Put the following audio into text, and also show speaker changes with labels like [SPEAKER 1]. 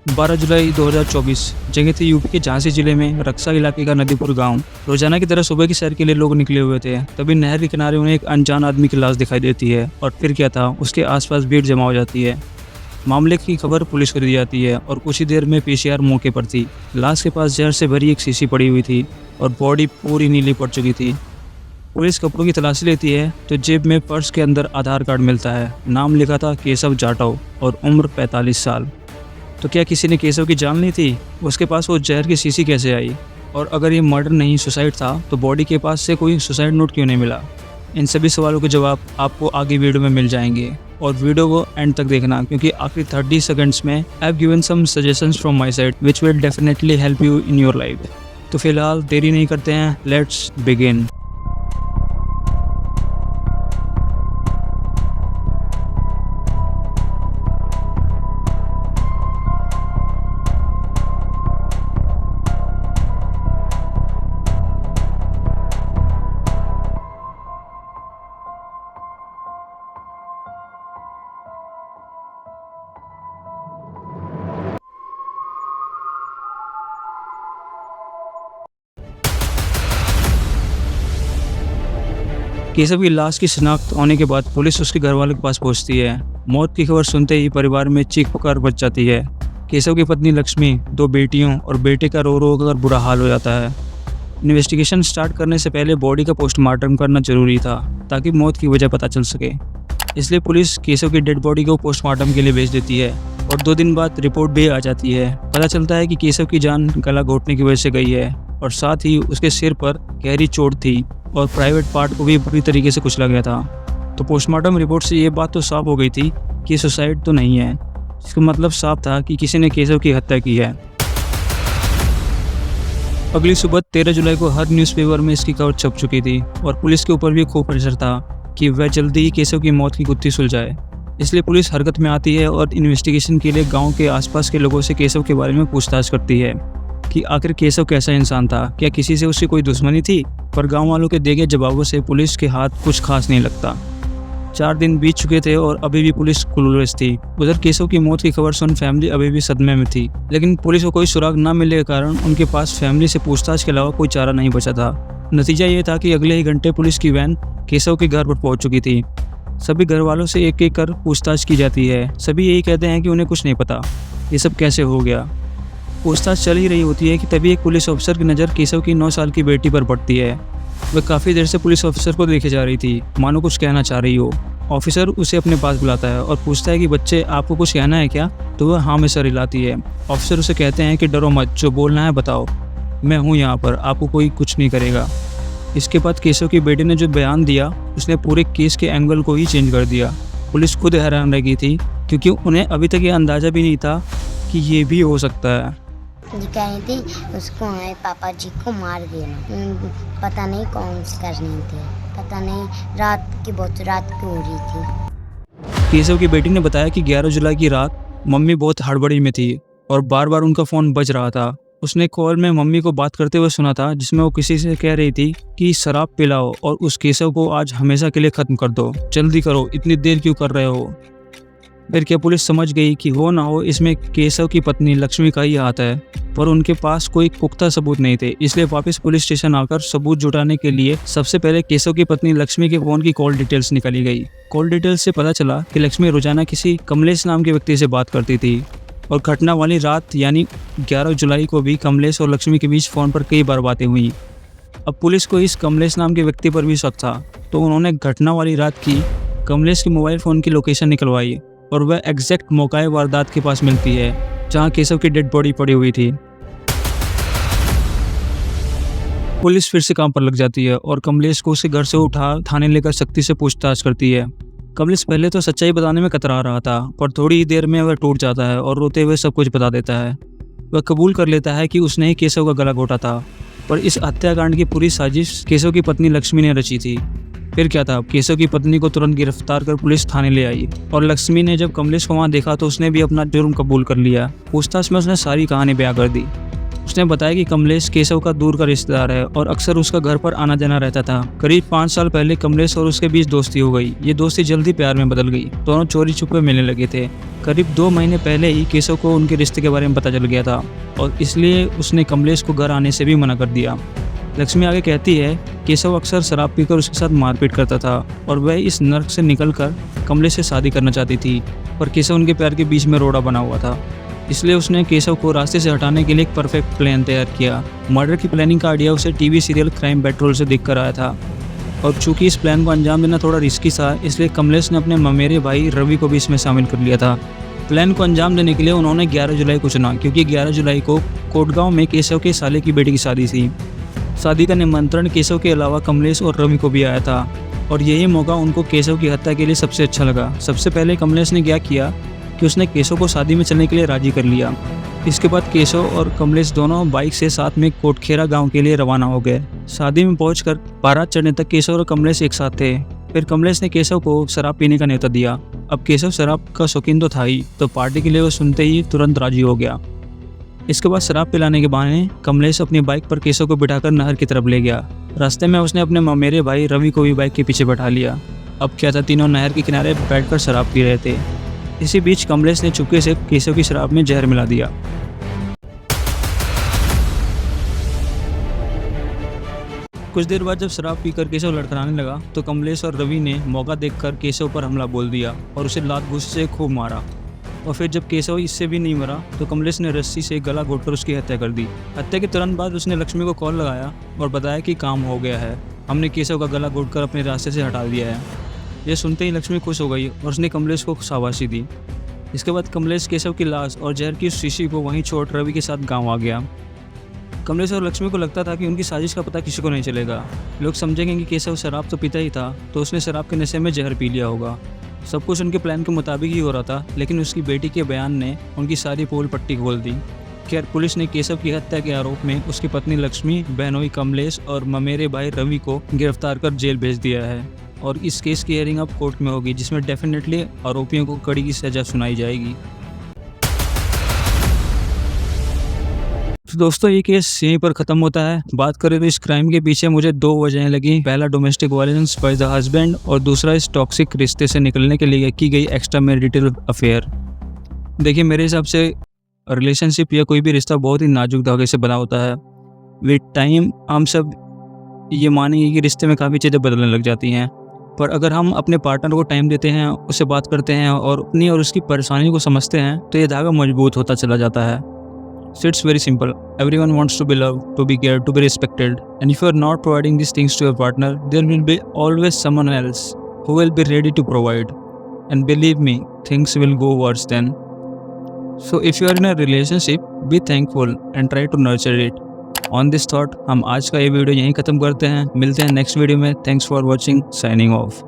[SPEAKER 1] 12 जुलाई 2024 जगह थी यूपी के झांसी जिले में रक्सा इलाके का नदीपुर गांव। रोजाना की तरह सुबह की सैर के लिए लोग निकले हुए थे। तभी नहर के किनारे उन्हें एक अनजान आदमी की लाश दिखाई देती है और फिर क्या था, उसके आसपास भीड़ जमा हो जाती है। मामले की खबर पुलिस को दी जाती है और कुछ ही देर में पीसीआर मौके पर थी। लाश के पास जहर से भरी एक शीशी पड़ी हुई थी और बॉडी पूरी नीली पड़ चुकी थी। पुलिस कपड़ों की तलाशी लेती है तो जेब में पर्स के अंदर आधार कार्ड मिलता है। नाम लिखा था केशव जाटव और उम्र 45 साल। तो क्या किसी ने केशव की जान ली थी? उसके पास वो जहर की शीशी कैसे आई? और अगर ये मर्डर नहीं सुसाइड था तो बॉडी के पास से कोई सुसाइड नोट क्यों नहीं मिला? इन सभी सवालों के जवाब आपको आगे वीडियो में मिल जाएंगे और वीडियो को एंड तक देखना, क्योंकि आखिरी 30 सेकंड्स में I have given some suggestions from my side which will definitely help you in your life. तो फिलहाल देरी नहीं करते हैं, लेट्स बिगिन। केशव की लाश की शिनाख्त होने के बाद पुलिस उसके घर वालों के पास पहुंचती है। मौत की खबर सुनते ही परिवार में चीख पुकार मच जाती है। केशव की पत्नी लक्ष्मी, 2 बेटियों और बेटे का रो रो कर बुरा हाल हो जाता है। इन्वेस्टिगेशन स्टार्ट करने से पहले बॉडी का पोस्टमार्टम करना जरूरी था ताकि मौत की वजह पता चल सके। इसलिए पुलिस केशव की डेड बॉडी को पोस्टमार्टम के लिए भेज देती है और 2 दिन बाद रिपोर्ट भी आ जाती है। पता चलता है कि केशव की जान गला घोटने की वजह से गई है और साथ ही उसके सिर पर गहरी चोट थी और प्राइवेट पार्ट को भी बुरी तरीके से कुचला गया था। तो पोस्टमार्टम रिपोर्ट से ये बात तो साफ हो गई थी कि सुसाइड तो नहीं है। इसका मतलब साफ था कि किसी ने केशव की हत्या की है। अगली सुबह 13 जुलाई को हर न्यूज़पेपर में इसकी खबर छप चुकी थी और पुलिस के ऊपर भी खूब प्रेशर था कि वह जल्दी ही केशव की मौत की गुत्थी सुलझाए। इसलिए पुलिस हरकत में आती है और इन्वेस्टिगेशन के लिए गाँव के आसपास के लोगों से केशव के बारे में पूछताछ करती है कि आखिर केशव कैसा इंसान था, क्या किसी से उसकी कोई दुश्मनी थी? पर गांव वालों के दिए गए जवाबों से पुलिस के हाथ कुछ खास नहीं लगता। 4 दिन बीत चुके थे और अभी भी पुलिस क्लूलेस थी। उधर केशव की मौत की खबर सुन फैमिली अभी भी सदमे में थी, लेकिन पुलिस को कोई सुराग न मिलने के कारण उनके पास फैमिली से पूछताछ के अलावा कोई चारा नहीं बचा था। नतीजा ये था कि अगले ही घंटे पुलिस की वैन केशव के घर पर पहुंच चुकी थी। सभी घर वालों से एक एक कर पूछताछ की जाती है। सभी यही कहते हैं कि उन्हें कुछ नहीं पता, ये सब कैसे हो गया। पूछताछ चल ही रही होती है कि तभी एक पुलिस ऑफिसर की नज़र केशव की 9 साल की बेटी पर पड़ती है। वह काफ़ी देर से पुलिस ऑफिसर को देखे जा रही थी, मानो कुछ कहना चाह रही हो। ऑफिसर उसे अपने पास बुलाता है और पूछता है कि बच्चे, आपको कुछ कहना है क्या? तो वह हाँ में सर हिलाती है। ऑफिसर उसे कहते हैं कि डरो मत, जो बोलना है बताओ, मैं हूँ यहाँ पर, आपको कोई कुछ नहीं करेगा। इसके बाद केशव की बेटी ने जो बयान दिया उसने पूरे केस के एंगल को ही चेंज कर दिया। पुलिस खुद हैरान रह गई थी क्योंकि उन्हें अभी तक ये अंदाज़ा भी नहीं था कि ये भी हो सकता है।
[SPEAKER 2] जी कह रही थी उसको हमारे पापा जी को मार देना, पता नहीं कौन सी करनी थी, पता नहीं रात की हो रही थी।
[SPEAKER 1] केशव की बेटी ने बताया कि 11 जुलाई की रात मम्मी बहुत हड़बड़ी में थी और बार बार उनका फ़ोन बज रहा था। उसने कॉल में मम्मी को बात करते हुए सुना था जिसमें वो किसी से कह रही थी कि शराब पिलाओ और उस केशव को आज हमेशा के लिए ख़त्म कर दो, जल्दी करो, इतनी देर क्यों कर रहे हो। फिर क्या पुलिस समझ गई कि हो ना हो इसमें केशव की पत्नी लक्ष्मी का ही हाथ है, पर उनके पास कोई पुख्ता सबूत नहीं थे। इसलिए वापस पुलिस स्टेशन आकर सबूत जुटाने के लिए सबसे पहले केशव की पत्नी लक्ष्मी के फ़ोन की कॉल डिटेल्स निकाली गई। कॉल डिटेल्स से पता चला कि लक्ष्मी रोजाना किसी कमलेश नाम के व्यक्ति से बात करती थी और घटना वाली रात यानी 11 जुलाई को भी कमलेश और लक्ष्मी के बीच फ़ोन पर कई बार बातें हुई। अब पुलिस को इस कमलेश नाम के व्यक्ति पर भी शक था, तो उन्होंने घटना वाली रात की कमलेश के मोबाइल फ़ोन की लोकेशन निकलवाई और वह एग्जैक्ट मौका वारदात के पास मिलती है जहां केशव की डेड बॉडी पड़ी हुई थी। पुलिस फिर से काम पर लग जाती है और कमलेश को उसे घर से उठा थाने लेकर सख्ती से पूछताछ करती है। कमलेश पहले तो सच्चाई बताने में कतरा रहा था, पर थोड़ी ही देर में वह टूट जाता है और रोते हुए सब कुछ बता देता है। वह कबूल कर लेता है कि उसने ही केशव का गला घोटा था, पर इस हत्याकांड की पूरी साजिश केशव की पत्नी लक्ष्मी ने रची थी। फिर क्या था, केशव की पत्नी को तुरंत गिरफ्तार कर पुलिस थाने ले आई और लक्ष्मी ने जब कमलेश को वहाँ देखा तो उसने भी अपना जुर्म कबूल कर लिया। पूछताछ में उसने सारी कहानी बयां कर दी। उसने बताया कि कमलेश केशव का दूर का रिश्तेदार है और अक्सर उसका घर पर आना जाना रहता था। करीब 5 साल पहले कमलेश और उसके बीच दोस्ती हो गई। ये दोस्ती जल्दी प्यार में बदल गई। दोनों चोरी छुपे मिलने लगे थे। करीब 2 महीने पहले ही केशव को उनके रिश्ते के बारे में पता चल गया था और इसलिए उसने कमलेश को घर आने से भी मना कर दिया। लक्ष्मी आगे कहती है, केशव अक्सर शराब पीकर उसके साथ मारपीट करता था और वह इस नर्क से निकलकर कमलेश से शादी करना चाहती थी, पर केशव उनके प्यार के बीच में रोड़ा बना हुआ था। इसलिए उसने केशव को रास्ते से हटाने के लिए एक परफेक्ट प्लान तैयार किया। मर्डर की प्लानिंग का आइडिया उसे टीवी सीरियल क्राइम पेट्रोल से दिख कर आया था और चूंकि इस प्लान को अंजाम देना थोड़ा रिस्की था, इसलिए कमलेश ने अपने ममेरे भाई रवि को भी इसमें शामिल कर लिया था। प्लान को अंजाम देने के लिए उन्होंने 11 जुलाई को चुना, क्योंकि 11 जुलाई को कोटगांव में केशव के साले की बेटी की शादी थी। शादी का निमंत्रण केशव के अलावा कमलेश और रवि को भी आया था और यही मौका उनको केशव की हत्या के लिए सबसे अच्छा लगा। सबसे पहले कमलेश ने क्या किया कि उसने केशव को शादी में चलने के लिए राजी कर लिया। इसके बाद केशव और कमलेश दोनों बाइक से साथ में कोटखेरा गांव के लिए रवाना हो गए। शादी में पहुंचकर बारात चढ़ने तक केशव और कमलेश एक साथ थे। फिर कमलेश ने केशव को शराब पीने का न्योता दिया। अब केशव शराब का शौकीन तो था ही, तो पार्टी के लिए वो सुनते ही तुरंत राजी हो गया। इसके बाद शराब पिलाने के बहाने कमलेश अपनी बाइक पर केशव को बिठाकर नहर की तरफ ले गया। रास्ते में उसने अपने ममेरे भाई रवि को भी बाइक के पीछे बैठा लिया। अब क्या था, तीनों नहर के किनारे बैठकर शराब पी रहे थे। इसी बीच कमलेश ने चुपके से केशव की शराब में जहर मिला दिया। कुछ देर बाद जब शराब पीकर केशव लड़खड़ाने लगा तो कमलेश और रवि ने मौका देखकर केशव पर हमला बोल दिया और उसे लात घूंस से खूब मारा। और फिर जब केशव इससे भी नहीं मरा तो कमलेश ने रस्सी से गला घोंटकर उसकी हत्या कर दी। हत्या के तुरंत बाद उसने लक्ष्मी को कॉल लगाया और बताया कि काम हो गया है, हमने केशव का गला घोंटकर अपने रास्ते से हटा दिया है। यह सुनते ही लक्ष्मी खुश हो गई और उसने कमलेश को शाबाशी दी। इसके बाद कमलेश केशव की लाश और जहर की शीशी को वहीं छोड़ रवि के साथ गाँव आ गया। कमलेश और लक्ष्मी को लगता था कि उनकी साजिश का पता किसी को नहीं चलेगा। लोग समझेंगे कि केशव शराब तो पीता ही था, तो उसने शराब के नशे में जहर पी लिया होगा। सब कुछ उनके प्लान के मुताबिक ही हो रहा था, लेकिन उसकी बेटी के बयान ने उनकी सारी पोल पट्टी खोल दी। खैर, पुलिस ने केशव की हत्या के आरोप में उसकी पत्नी लक्ष्मी, बहनोई कमलेश और ममेरे भाई रवि को गिरफ्तार कर जेल भेज दिया है और इस केस की हियरिंग अब कोर्ट में होगी, जिसमें डेफिनेटली आरोपियों को कड़ी की सजा सुनाई जाएगी। तो दोस्तों, ये केस यहीं पर ख़त्म होता है। बात करें तो इस क्राइम के पीछे मुझे 2 वजहें लगी। पहला, domestic violence by the husband और दूसरा इस टॉक्सिक रिश्ते से निकलने के लिए की गई एक्स्ट्रा मैरिटल अफेयर। देखिए, मेरे हिसाब से रिलेशनशिप या कोई भी रिश्ता बहुत ही नाजुक धागे से बना होता है। विद टाइम हम सब ये मानेंगे कि रिश्ते में काफ़ी चीज़ें बदलने लग जाती हैं, पर अगर हम अपने पार्टनर को टाइम देते हैं, उससे बात करते हैं और अपनी और उसकी परेशानी को समझते हैं, तो ये धागा मजबूत होता चला जाता है। So it's very simple. Everyone wants to be loved, to be cared, to be respected. And if you are not providing these things to your partner, there will be always someone else who will be ready to provide. And believe me, things will go worse then. So if you are in a relationship, be thankful and try to nurture it. On this thought, हम आज का ये video यहीं ख़त्म करते हैं। मिलते हैं नेक्स्ट वीडियो में। Thanks for watching. Signing off.